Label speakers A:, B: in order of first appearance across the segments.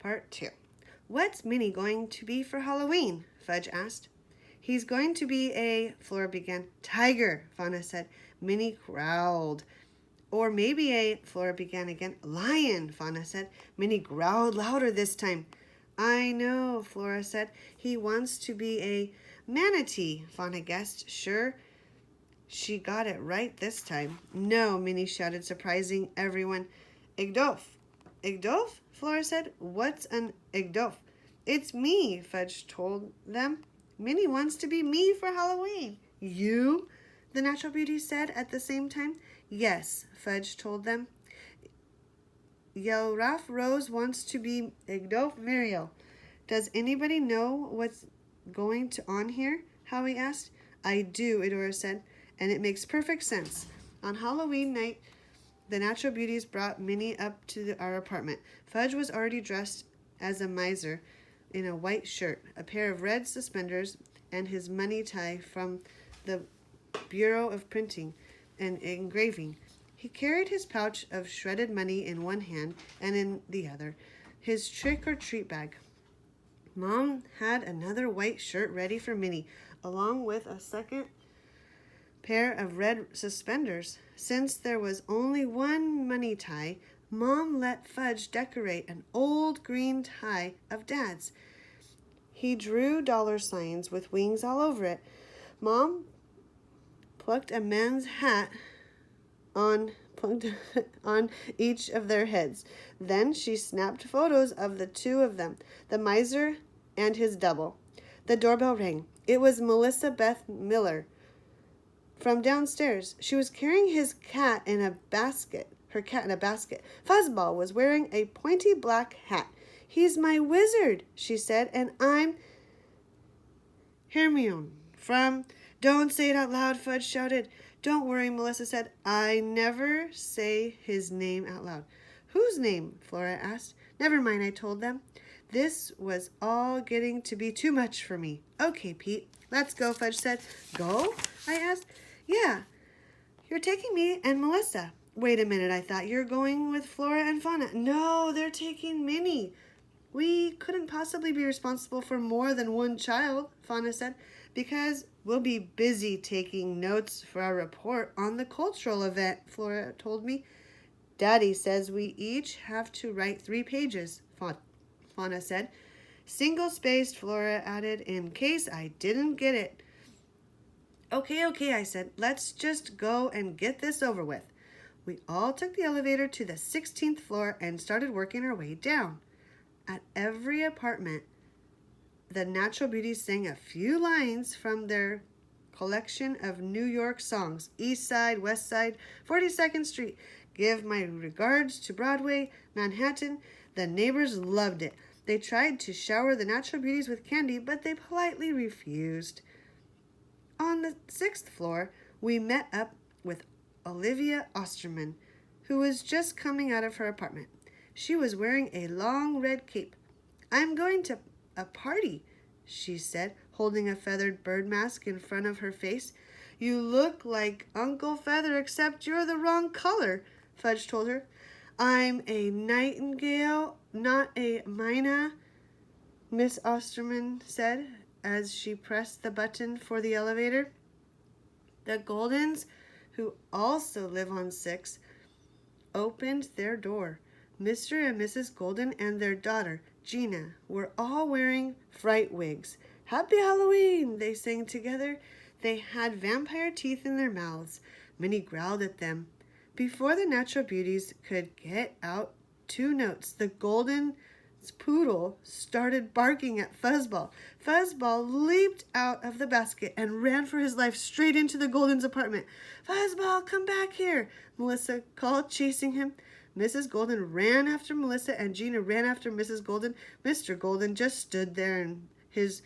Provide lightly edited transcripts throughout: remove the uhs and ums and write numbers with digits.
A: Part 2. What's Minnie going to be for Halloween? Fudge asked. He's going to be a, Flora began. Tiger, Fauna said. Minnie growled. Or maybe a, Flora began again. Lion, Fauna said. Minnie growled louder this time. I know, Flora said. He wants to be a manatee, Fauna guessed. Sure, she got it right this time. No, Minnie shouted, surprising everyone. Igdof. Igdof? Flora said. What's an Igdof? It's me, Fudge told them. Minnie wants to be me for Halloween. You? The Natural Beauty said at the same time. Yes, Fudge told them. Yelraf Rose wants to be Igdof Muriel. Does anybody know what's going on here? Howie asked. I do, Eudora said, and it makes perfect sense. On Halloween night, the Natural Beauties brought Minnie up to our apartment. Fudge was already dressed as a miser in a white shirt, a pair of red suspenders, and his money tie from the Bureau of Printing and Engraving. He carried his pouch of shredded money in one hand and in the other, his trick-or-treat bag. Mom had another white shirt ready for Minnie, along with a second pair of red suspenders. Since there was only one money tie, Mom let Fudge decorate an old green tie of Dad's. He drew dollar signs with wings all over it. Mom plucked a man's hat on each of their heads. Then she snapped photos of the two of them, the miser and his double. The doorbell rang. It was Melissa Beth Miller from downstairs. She was carrying her cat in a basket. Fuzzball was wearing a pointy black hat. He's my wizard, she said, and I'm Hermione from... Don't say it out loud, Fudge shouted. Don't worry, Melissa said. I never say his name out loud. Whose name? Flora asked. Never mind, I told them. This was all getting to be too much for me. Okay, Pete, let's go, Fudge said. Go? I asked. Yeah, you're taking me and Melissa. Wait a minute, I thought you were going with Flora and Fauna. No, they're taking Minnie. We couldn't possibly be responsible for more than one child, Fauna said, because we'll be busy taking notes for our report on the cultural event, Flora told me. Daddy says we each have to write 3 pages, Fauna said. Single-spaced, Flora added, in case I didn't get it. Okay, I said. Let's just go and get this over with. We all took the elevator to the 16th floor and started working our way down. At every apartment, the Natural Beauties sang a few lines from their collection of New York songs. East Side, West Side, 42nd Street. Give my regards to Broadway, Manhattan. The neighbors loved it. They tried to shower the Natural Beauties with candy, but they politely refused. On the 6th floor, we met up with Olivia Osterman, who was just coming out of her apartment. She was wearing a long red cape. I'm going to a party, she said, holding a feathered bird mask in front of her face. You look like Uncle Feather, except you're the wrong color, Fudge told her. I'm a nightingale, not a mynah, Miss Osterman said as she pressed the button for the elevator. The Goldens, who also live on 6, opened their door. Mr. and Mrs. Golden and their daughter, Gina, were all wearing fright wigs. Happy Halloween, they sang together. They had vampire teeth in their mouths. Minnie growled at them. Before the Natural Beauties could get out 2 notes, the Golden's poodle started barking at Fuzzball. Fuzzball leaped out of the basket and ran for his life straight into the Golden's apartment. Fuzzball, come back here, Melissa called, chasing him. Mrs. Golden ran after Melissa, and Gina ran after Mrs. Golden. Mr. Golden just stood there in his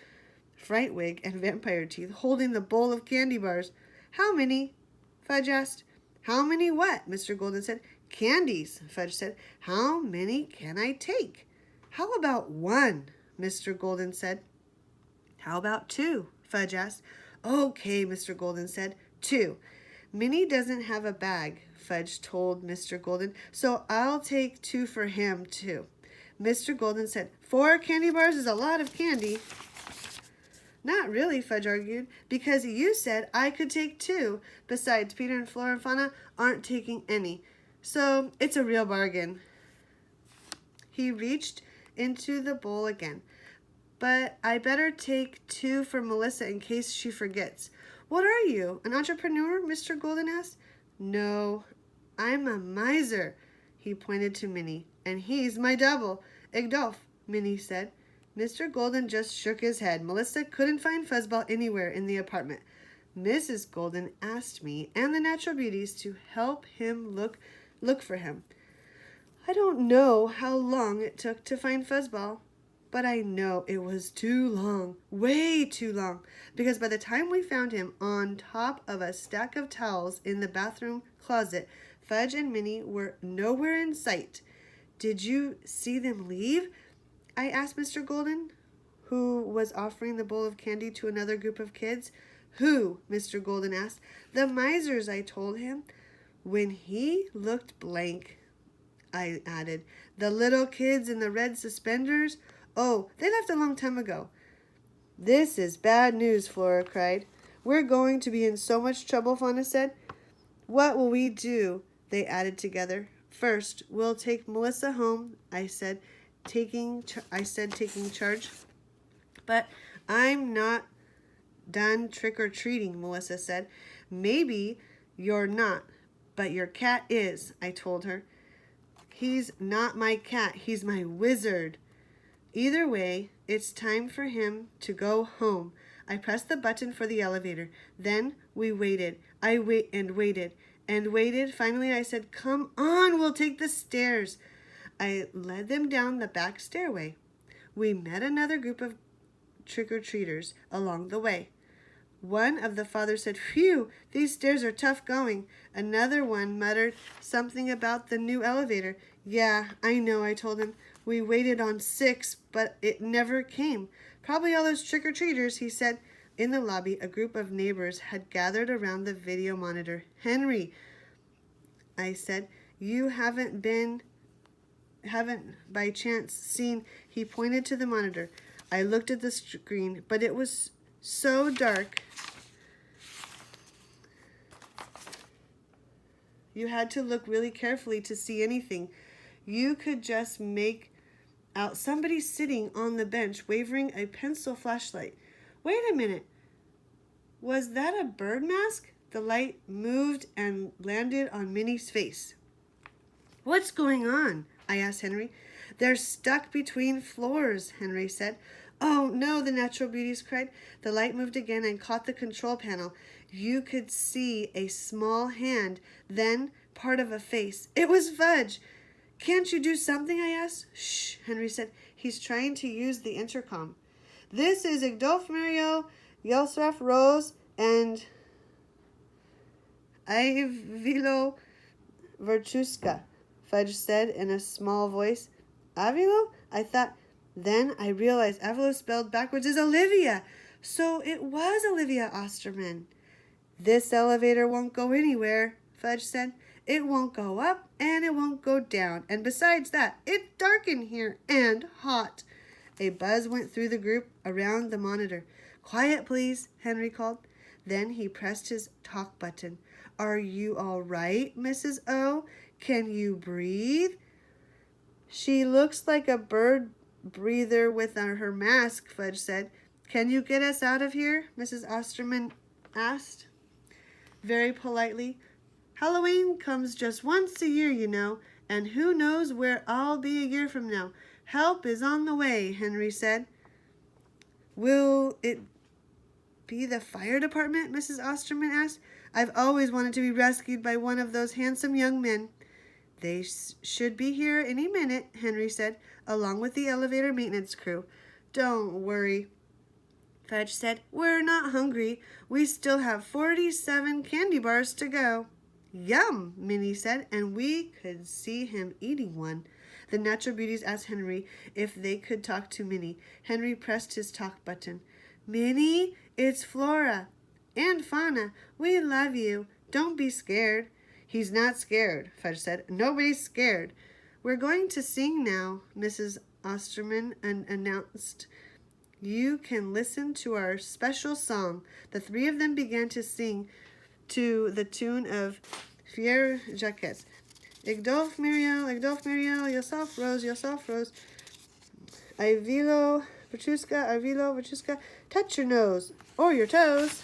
A: fright wig and vampire teeth, holding the bowl of candy bars. How many? Fudge asked. How many what? Mr. Golden said. Candies, Fudge said. How many can I take? How about 1? Mr. Golden said. How about 2? Fudge asked. Okay, Mr. Golden said. 2. Minnie doesn't have a bag, Fudge told Mr. Golden, so I'll take 2 for him, too. Mr. Golden said, 4 candy bars is a lot of candy. Not really, Fudge argued, because you said I could take 2. Besides, Peter and Flora and Fauna aren't taking any. So it's a real bargain. He reached into the bowl again. But I better take 2 for Melissa in case she forgets. What are you, an entrepreneur? Mr. Golden asked. No, I'm a miser. He pointed to Minnie. And he's my double. Igdolf, Minnie said. Mr. Golden just shook his head. Melissa couldn't find Fuzzball anywhere in the apartment. Mrs. Golden asked me and the Natural Beauties to help him look for him. I don't know how long it took to find Fuzzball, but I know it was too long, way too long, because by the time we found him on top of a stack of towels in the bathroom closet, Fudge and Minnie were nowhere in sight. Did you see them leave? I asked Mr. Golden, who was offering the bowl of candy to another group of kids. Who? Mr. Golden asked. The misers, I told him. When he looked blank, I added, the little kids in the red suspenders? Oh, they left a long time ago. This is bad news, Flora cried. We're going to be in so much trouble, Fauna said. What will we do? They added together. First, we'll take Melissa home, I said, taking charge. But I'm not done trick-or-treating, Melissa said. Maybe you're not, but your cat is, I told her. He's not my cat, he's my wizard. Either way, it's time for him to go home. I pressed the button for the elevator. Then we waited. I waited. Finally, I said, come on, we'll take the stairs. I led them down the back stairway. We met another group of trick-or-treaters along the way. One of the fathers said, phew, these stairs are tough going. Another one muttered something about the new elevator. Yeah, I know, I told him. We waited on 6, but it never came. Probably all those trick-or-treaters, he said. In the lobby, a group of neighbors had gathered around the video monitor. Henry, I said, you haven't by chance seen, he pointed to the monitor. I looked at the screen, but it was so dark. You had to look really carefully to see anything. You could just make out somebody sitting on the bench waving a pencil flashlight. Wait a minute. Was that a bird mask? The light moved and landed on Minnie's face. What's going on? I asked Henry. They're stuck between floors, Henry said. Oh, no, the Natural Beauties cried. The light moved again and caught the control panel. You could see a small hand, then part of a face. It was Fudge. Can't you do something, I asked. Shh, Henry said. He's trying to use the intercom. This is Igdolf Mario, Yelraf Rose, and Avilo Verchuska, Fudge said in a small voice. Avilo? I thought. Then I realized Avilo spelled backwards is Olivia. So it was Olivia Osterman. This elevator won't go anywhere, Fudge said. It won't go up and it won't go down. And besides that, it's dark in here and hot. A buzz went through the group around the monitor. Quiet, please, Henry called. Then he pressed his talk button. Are you all right, Mrs. O? Can you breathe? She looks like a bird breather with her mask, Fudge said. Can you get us out of here? Mrs. Osterman asked, very politely. Halloween comes just once a year, you know, and who knows where I'll be a year from now. Help is on the way, Henry said. Will it be the fire department? Mrs. Osterman asked. I've always wanted to be rescued by one of those handsome young men. They should be here any minute, Henry said, along with the elevator maintenance crew. Don't worry, Fudge said. We're not hungry. We still have 47 candy bars to go. Yum, Minnie said, and we could see him eating one. The Natural Beauties asked Henry if they could talk to Minnie. Henry pressed his talk button. Minnie, it's Flora and Fauna. We love you. Don't be scared. He's not scared, Fudge said. Nobody's scared. We're going to sing now, Mrs. Osterman and announced, "You can listen to our special song." The three of them began to sing to the tune of Fier Jacques. Igdolf Muriel, Yelraf Rose, Ivilo, Petrushka, touch your nose or your toes.